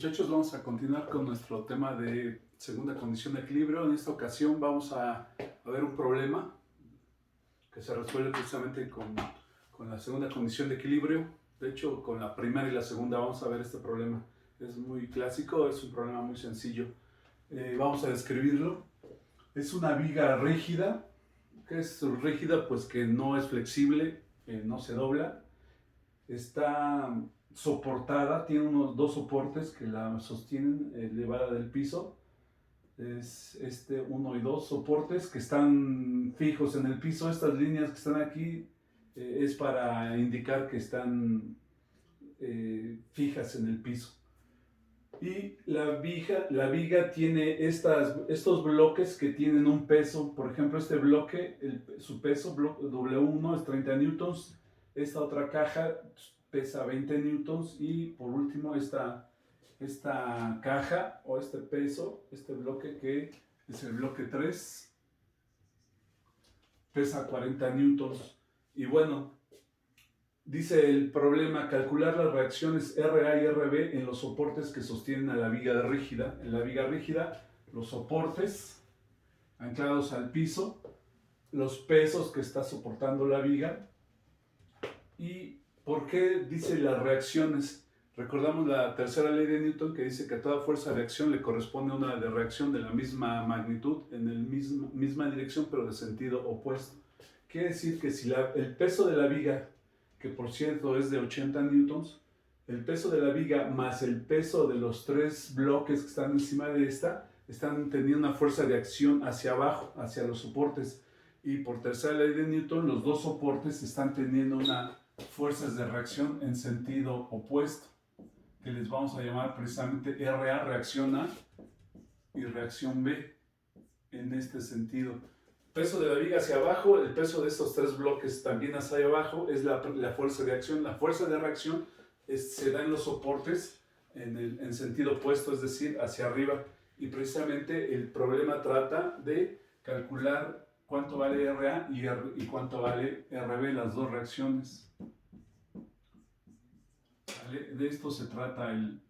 Muchachos, vamos a continuar con nuestro tema de segunda condición de equilibrio. En esta ocasión vamos a ver un problema que se resuelve precisamente con la segunda condición de equilibrio. De hecho, con la primera y la segunda vamos a ver este problema. Es muy clásico, es un problema muy sencillo. Vamos a describirlo. Es una viga rígida. ¿Qué es rígida? Pues que no es flexible, no se dobla. Está soportada, tiene unos dos soportes que la sostienen elevada del piso. Es uno y dos soportes que están fijos en el piso. Estas líneas que están aquí es para indicar que están fijas en el piso. Y la viga tiene estos bloques que tienen un peso. Por ejemplo, este bloque, su peso W1 es 30 newtons. Esta otra caja pesa 20 newtons. Y por último, esta caja o este peso, este bloque que es el bloque 3, pesa 40 newtons. Y bueno, dice el problema: calcular las reacciones RA y RB en los soportes que sostienen a la viga rígida. En la viga rígida, los soportes anclados al piso, los pesos que está soportando la viga. ¿Y por qué dice las reacciones? Recordamos la tercera ley de Newton, que dice que a toda fuerza de acción le corresponde una de reacción de la misma magnitud, en la misma dirección, pero de sentido opuesto. Quiere decir que si el peso de la viga, que por cierto es de 80 newtons, el peso de la viga más el peso de los tres bloques que están encima de esta, están teniendo una fuerza de acción hacia abajo, hacia los soportes. Y por tercera ley de Newton, los dos soportes están teniendo unas fuerzas de reacción en sentido opuesto, que les vamos a llamar precisamente RA, reacción A, y reacción B, en este sentido. Peso de la viga hacia abajo, el peso de estos tres bloques también hacia abajo es la fuerza de acción. La fuerza de reacción se da en los soportes en sentido opuesto, es decir, hacia arriba. Y precisamente el problema trata de calcular cuánto vale RA y cuánto vale RB, las dos reacciones. ¿Vale? De esto se trata el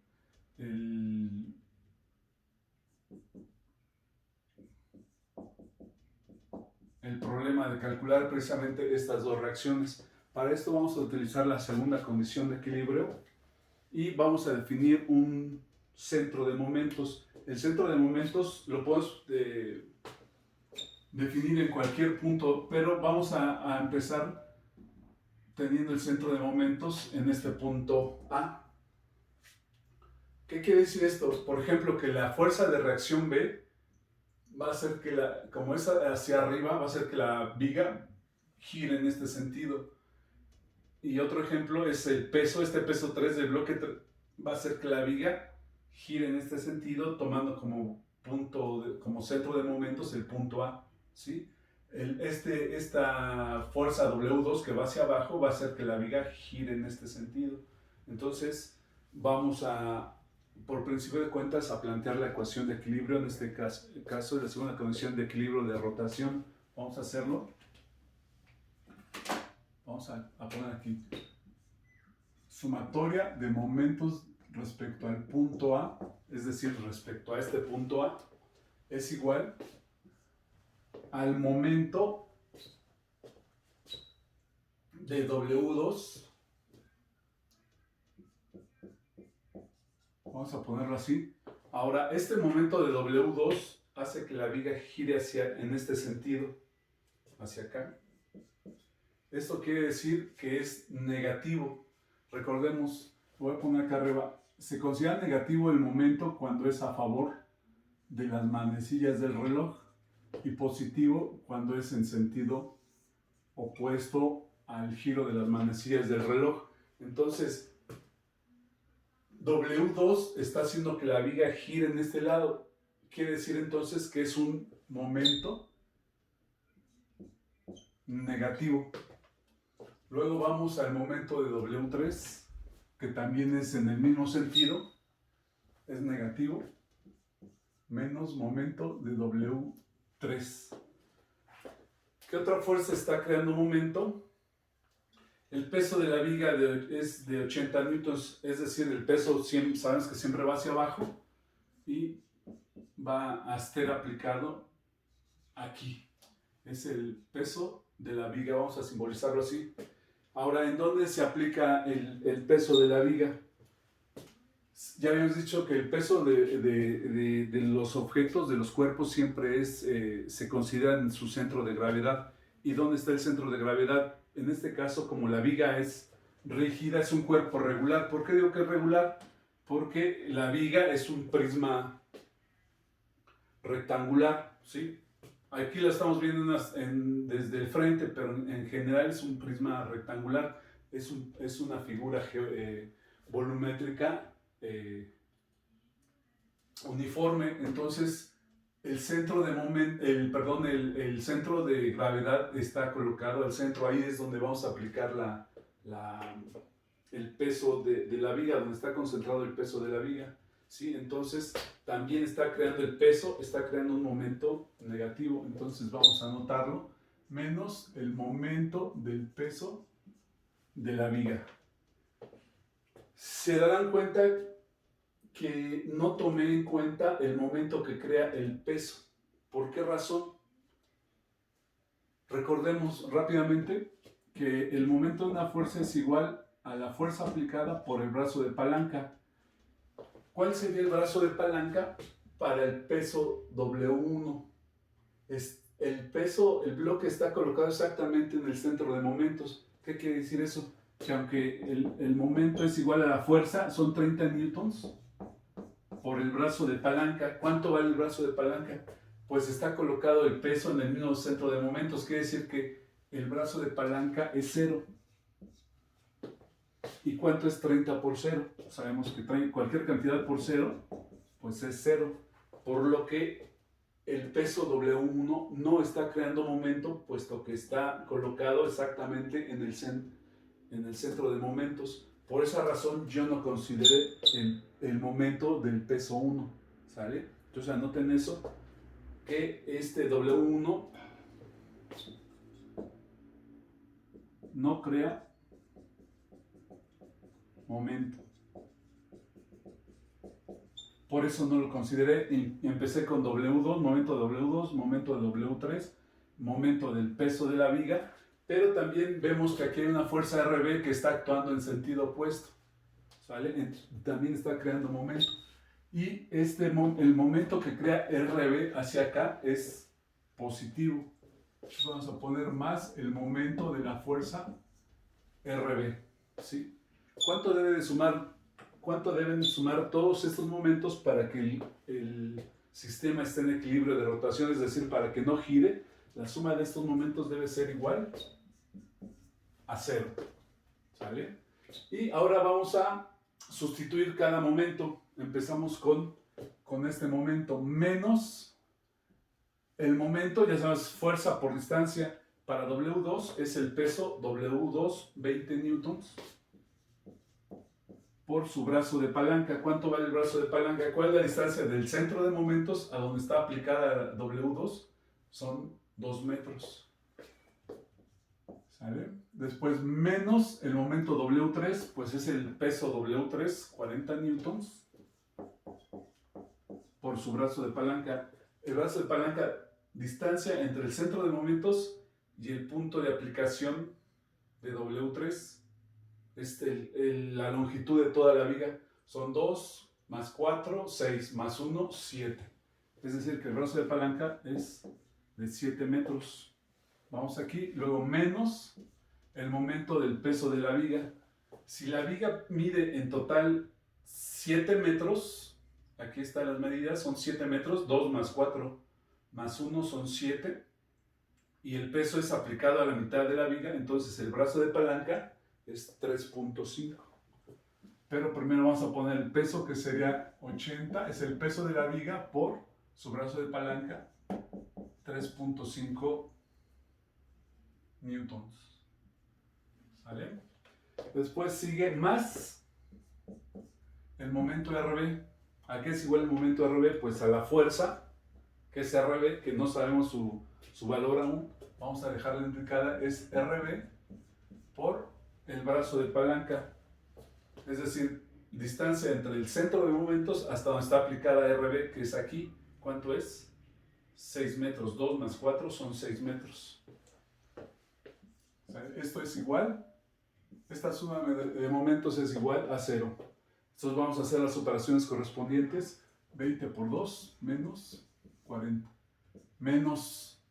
problema de calcular precisamente estas dos reacciones. Para esto vamos a utilizar la segunda condición de equilibrio y vamos a definir un centro de momentos. El centro de momentos lo podemos definir en cualquier punto, pero vamos a empezar teniendo el centro de momentos en este punto A. ¿Qué quiere decir esto? Por ejemplo, que la fuerza de reacción B va a hacer que, como es hacia arriba, va a hacer que la viga gire en este sentido. Y otro ejemplo es el peso, este peso 3 del bloque 3, va a hacer que la viga gire en este sentido, tomando como como centro de momentos el punto A, ¿sí? Esta fuerza W2 que va hacia abajo va a hacer que la viga gire en este sentido. Entonces vamos por principio de cuentas, a plantear la ecuación de equilibrio. En este caso de la segunda condición de equilibrio de rotación. Vamos a hacerlo. Vamos a poner aquí sumatoria de momentos respecto al punto A, es decir, respecto a este punto A, es igual al momento de W2. Vamos a ponerlo así. Ahora, este momento de W2 hace que la viga gire en este sentido, hacia acá. Esto quiere decir que es negativo. Recordemos, voy a poner acá arriba, se considera negativo el momento cuando es a favor de las manecillas del reloj y positivo cuando es en sentido opuesto al giro de las manecillas del reloj. Entonces, W2 está haciendo que la viga gire en este lado. Quiere decir entonces que es un momento negativo. Luego vamos al momento de W3, que también es en el mismo sentido, es negativo, menos momento de W3. ¿Qué otra fuerza está creando momento? El peso de la viga es de 80 newtons, es decir, el peso sabes que siempre va hacia abajo y va a estar aplicado aquí. Es el peso de la viga, vamos a simbolizarlo así. Ahora, ¿en dónde se aplica el peso de la viga? Ya habíamos dicho que el peso de los objetos, de los cuerpos, siempre se considera en su centro de gravedad. ¿Y dónde está el centro de gravedad? En este caso, como la viga es rígida, es un cuerpo regular. ¿Por qué digo que es regular? Porque la viga es un prisma rectangular, ¿sí? Aquí la estamos viendo desde el frente, pero en general es un prisma rectangular. Es una figura volumétrica uniforme. Entonces el centro el centro de gravedad está colocado al centro. Ahí es donde vamos a aplicar el peso de la viga, donde está concentrado el peso de la viga, ¿sí? Entonces también está creando el peso, está creando un momento negativo. Entonces vamos a anotarlo, menos el momento del peso de la viga. Se darán cuenta que no tomé en cuenta el momento que crea el peso. ¿Por qué razón? Recordemos rápidamente que el momento de una fuerza es igual a la fuerza aplicada por el brazo de palanca. ¿Cuál sería el brazo de palanca para el peso W1? El bloque está colocado exactamente en el centro de momentos. ¿Qué quiere decir eso? Que aunque el momento es igual a la fuerza, son 30 newtons por el brazo de palanca. ¿Cuánto vale el brazo de palanca? Pues está colocado el peso en el mismo centro de momentos. Quiere decir que el brazo de palanca es 0. ¿Y cuánto es 30 por 0? Sabemos que cualquier cantidad por 0, pues es 0. Por lo que el peso W1 no está creando momento, puesto que está colocado exactamente en el centro de momentos. Por esa razón yo no consideré el momento del peso 1, ¿sale? Entonces anoten eso, que este W1 no crea momento. Por eso no lo consideré y empecé con W2, momento de W2, momento de W3, momento del peso de la viga, pero también vemos que aquí hay una fuerza RB que está actuando en sentido opuesto, ¿sale? También está creando momento. Y el momento que crea RB hacia acá es positivo. Entonces vamos a poner más el momento de la fuerza RB, ¿sí? ¿Cuánto deben sumar todos estos momentos para que el sistema esté en equilibrio de rotación? Es decir, para que no gire, la suma de estos momentos debe ser igual a 0, ¿sale? Y ahora vamos a sustituir cada momento. Empezamos con este momento menos el momento, ya sabes, fuerza por distancia. Para W2 es el peso W2, 20 newtons por su brazo de palanca. ¿Cuánto vale el brazo de palanca? ¿Cuál es la distancia del centro de momentos a donde está aplicada W2? Son 2 metros. ¿Sale? Después menos el momento W3, pues es el peso W3, 40 newtons por su brazo de palanca. El brazo de palanca, distancia entre el centro de momentos y el punto de aplicación de W3, la longitud de toda la viga, son 2 más 4, 6 más 1, 7. Es decir, que el brazo de palanca es de 7 metros. Vamos aquí, luego menos el momento del peso de la viga. Si la viga mide en total 7 metros, aquí están las medidas, son 7 metros, 2 más 4 más 1 son 7, y el peso es aplicado a la mitad de la viga, entonces el brazo de palanca es 3.5. Pero primero vamos a poner el peso, que sería 80, es el peso de la viga por su brazo de palanca, 3.5 newtons. ¿Sale? Después sigue más el momento RB. ¿A qué es igual el momento RB? Pues a la fuerza, que es RB, que no sabemos su valor aún. Vamos a dejarla indicada, es RB por el brazo de palanca, es decir, distancia entre el centro de momentos hasta donde está aplicada RB, que es aquí. ¿Cuánto es? 6 metros. 2 más 4 son 6 metros. Esto es igual, esta suma de momentos es igual a 0. Entonces vamos a hacer las operaciones correspondientes. 20 por 2 menos 40. Menos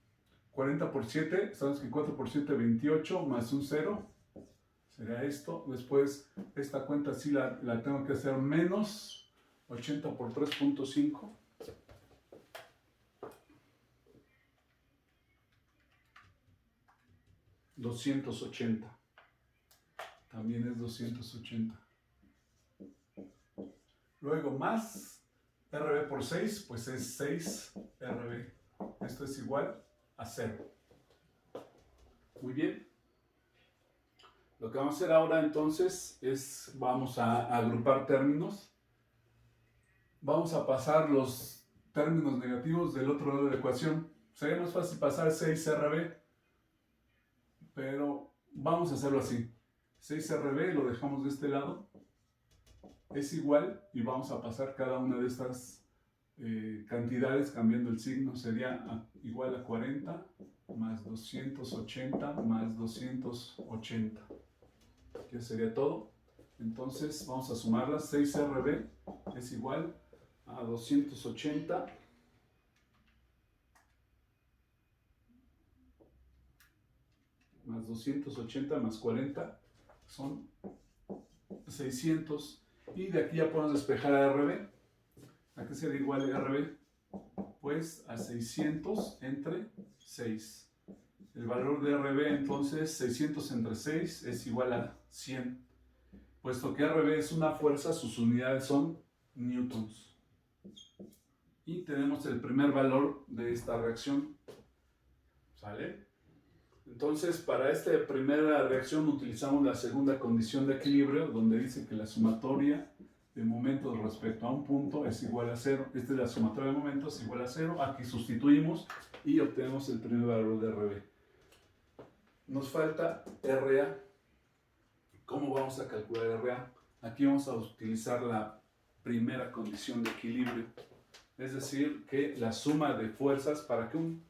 40 por 7, sabes que 4 por 7, 28, más un 0. Será esto. Después, esta cuenta sí la tengo que hacer menos 80 por 3.5. $280. También es 280. Luego más RB por 6, pues es 6 RB. Esto es igual a 0. Muy bien. Lo que vamos a hacer ahora entonces es, vamos a agrupar términos. Vamos a pasar los términos negativos del otro lado de la ecuación. Sería más fácil pasar 6 RB, pero vamos a hacerlo así. 6 RB lo dejamos de este lado. Es igual y vamos a pasar cada una de estas cantidades cambiando el signo. Sería igual a 40 más 280 más 280. ¿Qué sería todo? Entonces vamos a sumarlas. 6 RB es igual a 280 más 280 más 40 son 600. Y de aquí ya podemos despejar a RB. ¿A qué sería igual a RB? Pues a 600 entre 6. El valor de RB entonces 600 entre 6 es igual a 100. Puesto que RB es una fuerza, sus unidades son newtons. Y tenemos el primer valor de esta reacción. ¿Sale? Entonces, para esta primera reacción utilizamos la segunda condición de equilibrio, donde dice que la sumatoria de momentos respecto a un punto es igual a 0. Esta es la sumatoria de momentos igual a 0. Aquí sustituimos y obtenemos el primer valor de RB. Nos falta RA. ¿Cómo vamos a calcular RA? Aquí vamos a utilizar la primera condición de equilibrio. Es decir, que la suma de fuerzas, para que un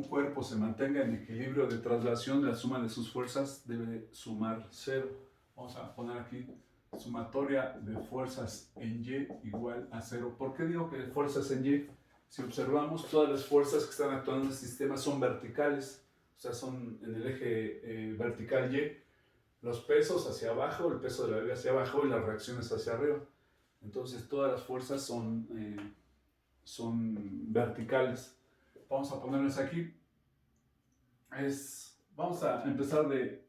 cuerpo se mantenga en equilibrio de traslación, la suma de sus fuerzas debe sumar 0. Vamos a poner aquí sumatoria de fuerzas en Y igual a 0. ¿Por qué digo que fuerzas en Y? Si observamos, todas las fuerzas que están actuando en el sistema son verticales, o sea, son en el eje vertical Y. Los pesos hacia abajo, el peso de la viga hacia abajo y las reacciones hacia arriba. Entonces todas las fuerzas son verticales. Vamos a ponerlas aquí. Vamos a empezar de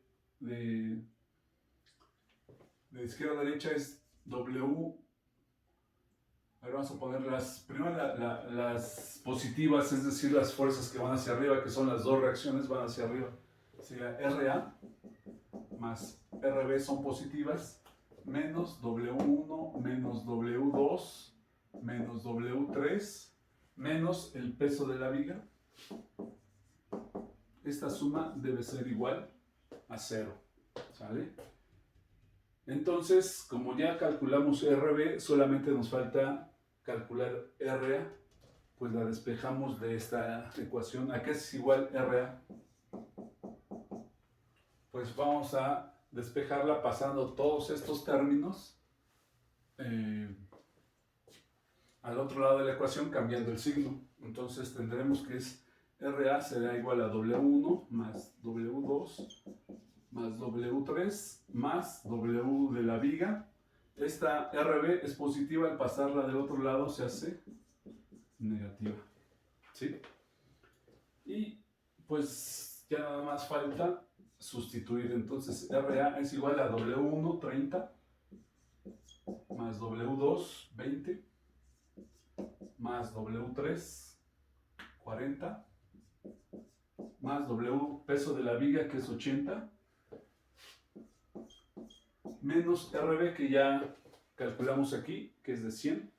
izquierda a derecha, es W. Ahora vamos a poner primero las positivas, es decir, las fuerzas que van hacia arriba, que son las dos reacciones, van hacia arriba. Sería RA más RB son positivas, menos W1 menos W2 menos W3 menos el peso de la viga. Esta suma debe ser igual a 0. ¿Sale? Entonces, como ya calculamos RB, solamente nos falta calcular RA. Pues la despejamos de esta ecuación. ¿A qué es igual RA? Pues vamos a despejarla pasando todos estos términos al otro lado de la ecuación, cambiando el signo. Entonces tendremos que RA será igual a W1 más W2 más W3 más W de la viga. Esta RB es positiva, al pasarla del otro lado se hace negativa. ¿Sí? Y pues ya nada más falta sustituir. Entonces RA es igual a W1 30 más W2 20 más W3 40 más W peso de la viga, que es 80, menos RB, que ya calculamos aquí, que es de 100.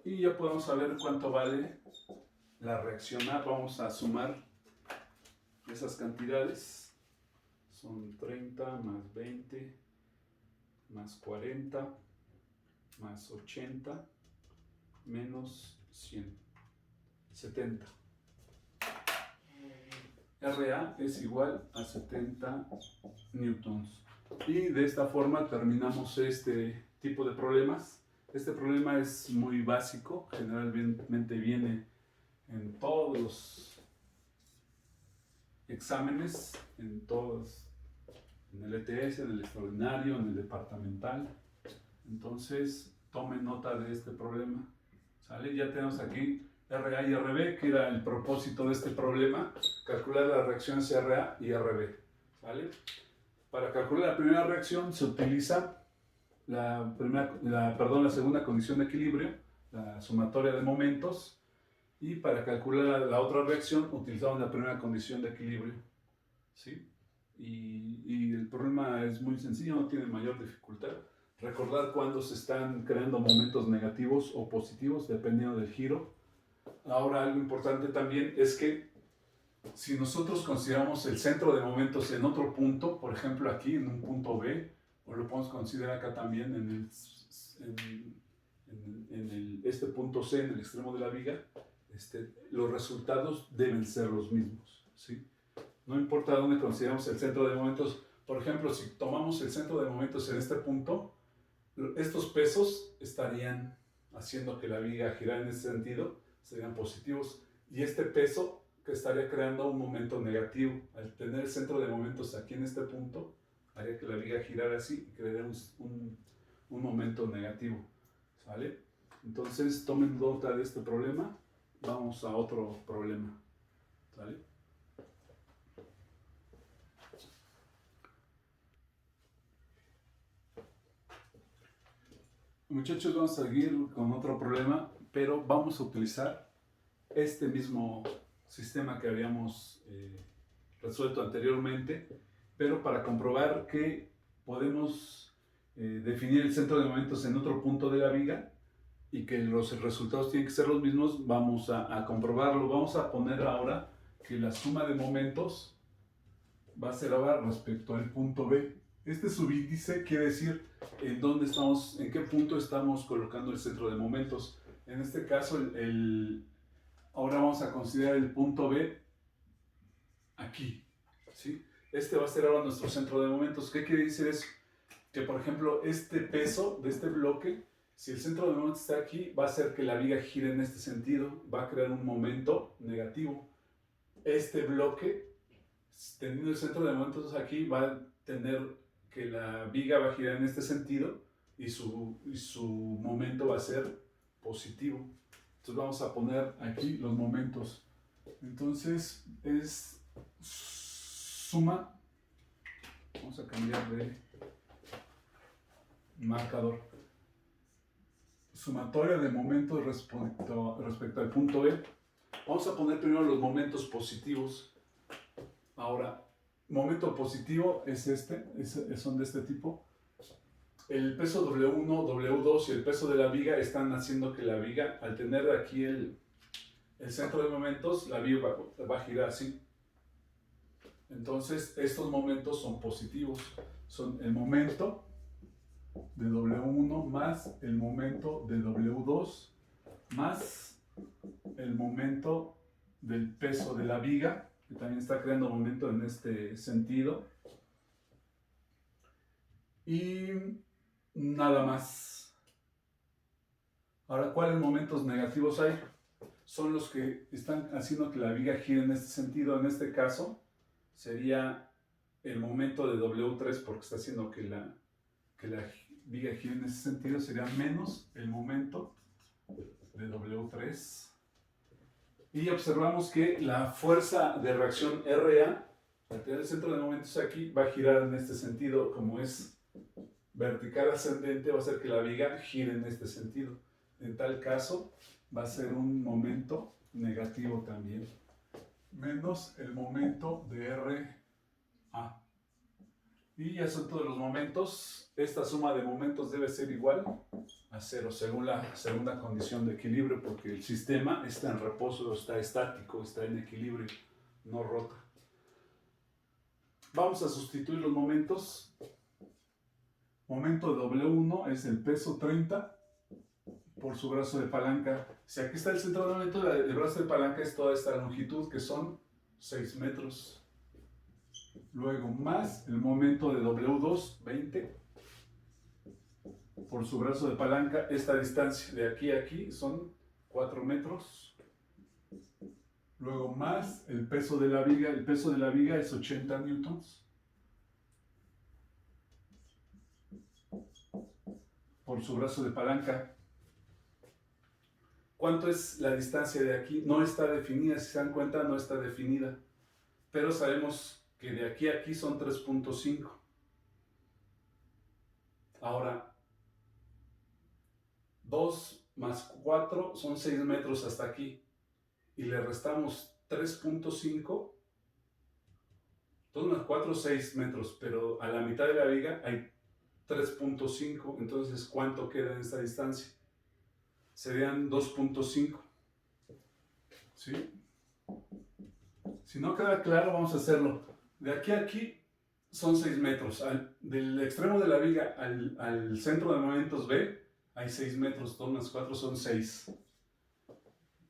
Y ya podemos saber cuánto vale la reacción A. Vamos a sumar esas cantidades. son 30 más 20 más 40 más 80 menos 100, 70. RA es igual a 70 newtons. Y de esta forma terminamos este tipo de problemas. Este problema es muy básico, generalmente viene en todos los exámenes, en todos, en el ETS, en el extraordinario, en el departamental. Entonces, tomen nota de este problema. ¿Sale? Ya tenemos aquí RA y RB, que era el propósito de este problema, calcular las reacciones RA y RB. ¿Vale? Para calcular la primera reacción se utiliza la segunda condición de equilibrio, la sumatoria de momentos, y para calcular la otra reacción utilizamos la primera condición de equilibrio. ¿Sí? Y el problema es muy sencillo, no tiene mayor dificultad. Recordar cuándo se están creando momentos negativos o positivos, dependiendo del giro. Ahora, algo importante también es que si nosotros consideramos el centro de momentos en otro punto, por ejemplo aquí en un punto B, o lo podemos considerar acá también este punto C, en el extremo de la viga, los resultados deben ser los mismos, ¿sí? No importa dónde consideramos el centro de momentos. Por ejemplo, si tomamos el centro de momentos en este punto, estos pesos estarían haciendo que la viga girara en ese sentido, serían positivos, y este peso que estaría creando un momento negativo. Al tener el centro de momentos aquí en este punto, haría que la viga girara así y crearía un momento negativo. ¿Sale? Entonces, tomen nota de este problema. Vamos a otro problema. ¿Sale? Muchachos, vamos a seguir con otro problema, pero vamos a utilizar este mismo sistema que habíamos resuelto anteriormente, pero para comprobar que podemos definir el centro de momentos en otro punto de la viga y que los resultados tienen que ser los mismos, vamos a comprobarlo. Vamos a poner ahora que la suma de momentos va a ser ahora respecto al punto B. Este subíndice quiere decir en dónde estamos, en qué punto estamos colocando el centro de momentos. En este caso, ahora vamos a considerar el punto B aquí, ¿sí? Este va a ser ahora nuestro centro de momentos. ¿Qué quiere decir eso? Que, por ejemplo, este peso de este bloque, si el centro de momentos está aquí, va a hacer que la viga gire en este sentido, va a crear un momento negativo. Este bloque, teniendo el centro de momentos aquí, va a tener que la viga va a girar en este sentido y su momento va a ser positivo. Entonces vamos a poner aquí los momentos. Entonces es suma, vamos a cambiar de marcador, sumatoria de momentos respecto al punto E. Vamos a poner primero los momentos positivos. Ahora, momento positivo es son de este tipo. El peso W1, W2 y el peso de la viga están haciendo que la viga, al tener aquí el centro de momentos, la viga va a girar así. Entonces, estos momentos son positivos. Son el momento de W1 más el momento de W2 más el momento del peso de la viga, que también está creando momento en este sentido. Y nada más. Ahora, ¿cuáles momentos negativos hay? Son los que están haciendo que la viga gire en este sentido. En este caso, sería el momento de W3, porque está haciendo que la viga gire en ese sentido, sería menos el momento de W3. Y observamos que la fuerza de reacción RA, al tener el centro de momentos aquí, va a girar en este sentido. Como es vertical ascendente, va a hacer que la viga gire en este sentido. En tal caso, va a ser un momento negativo también, menos el momento de RA. Y ya son todos los momentos. Esta suma de momentos debe ser igual a 0, según la segunda condición de equilibrio, porque el sistema está en reposo, está estático, está en equilibrio, no rota. Vamos a sustituir los momentos. Momento de W1 es el peso 30 por su brazo de palanca. Si aquí está el centro de momento, el brazo de palanca es toda esta longitud, que son 6 metros. Luego más el momento de W2, 20, por su brazo de palanca. Esta distancia de aquí a aquí son 4 metros. Luego más el peso de la viga. El peso de la viga es 80 newtons. Por su brazo de palanca. ¿Cuánto es la distancia de aquí? No está definida, si se dan cuenta, no está definida. Pero sabemos que de aquí a aquí son 3.5. Ahora, 2 más 4 son 6 metros hasta aquí. Y le restamos 3.5. 2 más 4, 6 metros. Pero a la mitad de la viga hay 3.5. Entonces, ¿cuánto queda en esta distancia? Serían 2.5. ¿Sí? Si no queda claro, vamos a hacerlo. De aquí a aquí son 6 metros. Del extremo de la viga al centro de momentos B hay 6 metros. 2 más 4 son 6.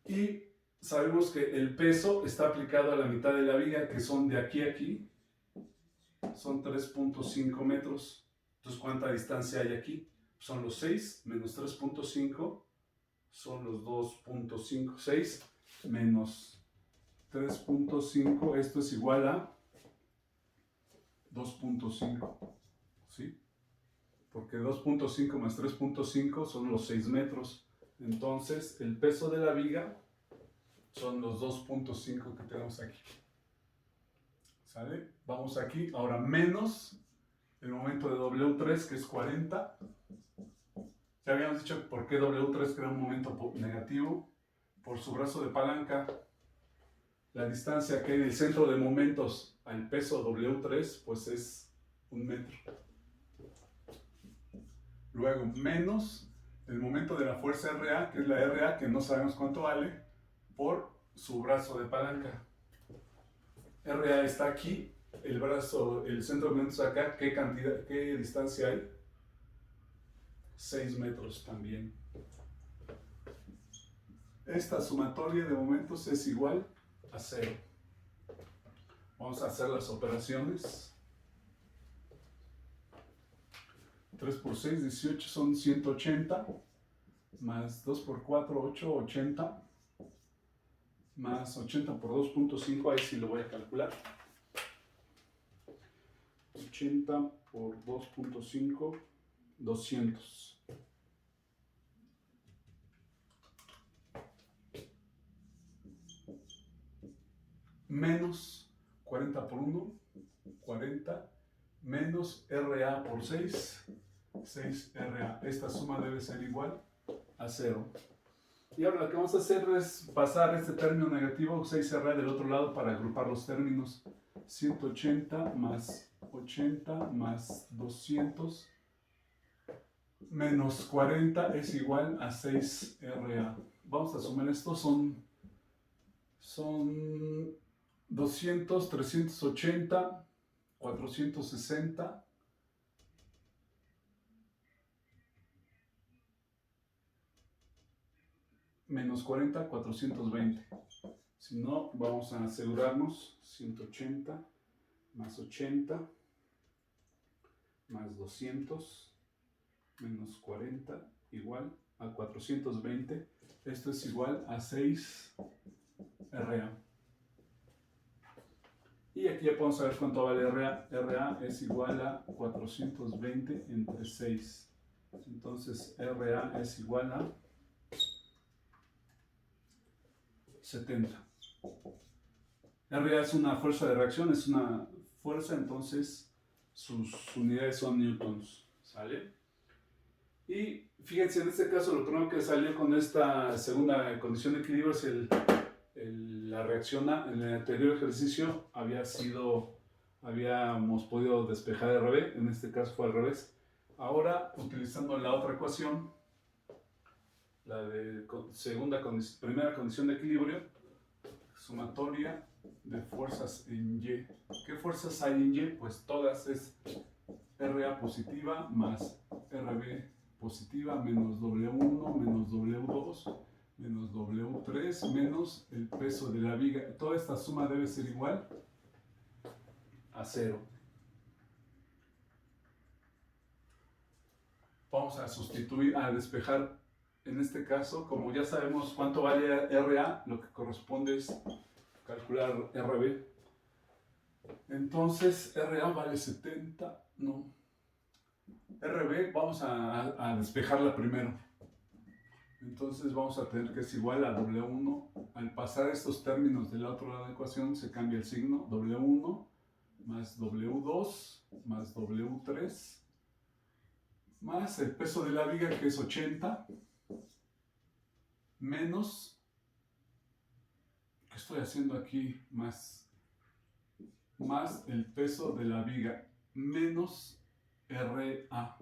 Y sabemos que el peso está aplicado a la mitad de la viga, que son de aquí a aquí. Son 3.5 metros. Entonces, ¿cuánta distancia hay aquí? Son los 6 menos 3.5. Son los 2.5. 6 menos 3.5. Esto es igual a 2.5. ¿Sí? Porque 2.5 más 3.5 son los 6 metros. Entonces, el peso de la viga son los 2.5 que tenemos aquí. ¿Sale? Vamos aquí. Ahora, menos el momento de W3, que es 40. Ya habíamos dicho por qué W3 crea un momento negativo. Por su brazo de palanca, la distancia que hay del centro de momentos al peso W3, pues es 1 metro. Luego, menos el momento de la fuerza RA, que es la RA, que no sabemos cuánto vale, por su brazo de palanca. RA está aquí, el brazo, el centro de momentos acá. ¿Qué distancia hay? 6 metros también. Esta sumatoria de momentos es igual a 0. Vamos a hacer las operaciones. 3 por 6, 18, son 180. Más 2 por 4, 8, 80. Más 80 por 2.5, ahí sí lo voy a calcular. 80 por 2.5, 200. Menos 40 por 1, 40, menos RA por 6, 6 RA. Esta suma debe ser igual a 0. Y ahora lo que vamos a hacer es pasar este término negativo, 6RA, del otro lado para agrupar los términos. 180 más 80 más 200 menos 40 es igual a 6RA. Vamos a sumar esto, son 200, 380, 460, menos 40, 420. Si no, vamos a asegurarnos. 180 más 80 más 200 menos 40 igual a 420. Esto es igual a 6 RA. Y aquí ya podemos saber cuánto vale RA. RA es igual a 420 entre 6. Entonces RA es igual a 70. RA es una fuerza de reacción, es una fuerza, entonces sus unidades son newtons. ¿Sale? Y fíjense, en este caso lo primero que salió con esta segunda condición de equilibrio es la reacción A. En el anterior ejercicio habíamos podido despejar RB, en este caso fue al revés. Ahora, utilizando la otra ecuación, la de primera condición de equilibrio, sumatoria de fuerzas en Y. ¿Qué fuerzas hay en Y? Pues todas es RA positiva más RB positiva menos W1 menos W2 menos W3 menos el peso de la viga. Toda esta suma debe ser igual a 0. Vamos a sustituir, a despejar en este caso, como ya sabemos cuánto vale RA, lo que corresponde es calcular RB. Entonces RA vale 70, no. RB vamos a despejarla primero. Entonces vamos a tener que es igual a W1. Al pasar estos términos del otro lado de la ecuación se cambia el signo. W1 más W2 más W3 más el peso de la viga, que es 80, menos, ¿qué estoy haciendo aquí? Más el peso de la viga, menos RA.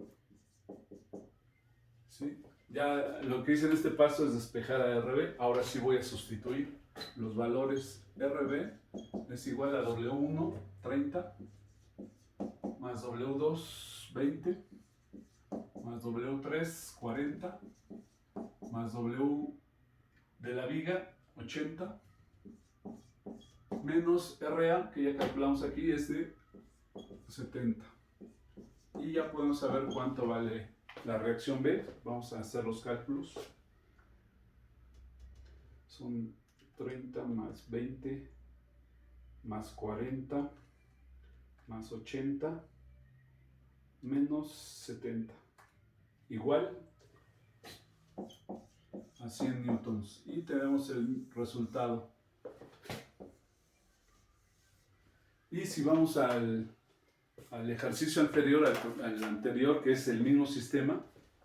¿Sí? Ya lo que hice en este paso es despejar a RB. Ahora sí voy a sustituir los valores. RB es igual a W1, 30, más W2, 20, más W3, 40, más W de la viga, 80, menos RA, que ya calculamos aquí, es de 70. Y ya podemos saber cuánto vale la reacción B. Vamos a hacer los cálculos. Son 30 más 20 más 40 más 80 menos 70. Igual a 100 newtons. Y tenemos el resultado. Y si vamos al ejercicio anterior, al anterior, que es el mismo sistema,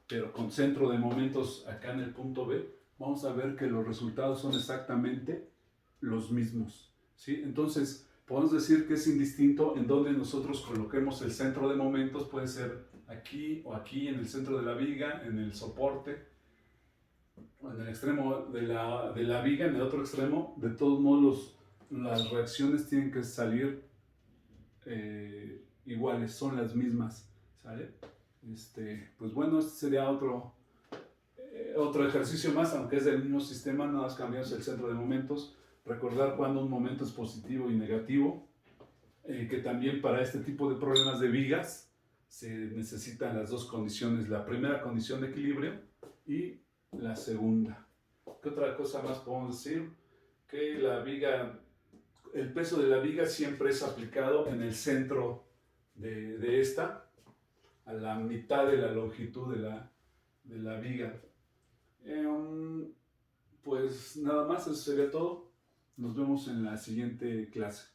pero con centro de momentos acá en el punto B, vamos a ver que los resultados son exactamente los mismos, ¿sí? Entonces, podemos decir que es indistinto en donde nosotros coloquemos el centro de momentos. Puede ser aquí o aquí, en el centro de la viga, en el soporte, o en el extremo de la viga, en el otro extremo. De todos modos, las reacciones tienen que salir iguales, son las mismas, ¿sale? Pues bueno, este sería otro ejercicio más, aunque es del mismo sistema, nada más cambiamos el centro de momentos. Recordar cuando un momento es positivo y negativo, que también para este tipo de problemas de vigas se necesitan las dos condiciones, la primera condición de equilibrio y la segunda. ¿Qué otra cosa más podemos decir? Que la viga, el peso de la viga siempre es aplicado en el centro de esta, a la mitad de la longitud de la viga. Pues nada más, eso sería todo. Nos vemos en la siguiente clase.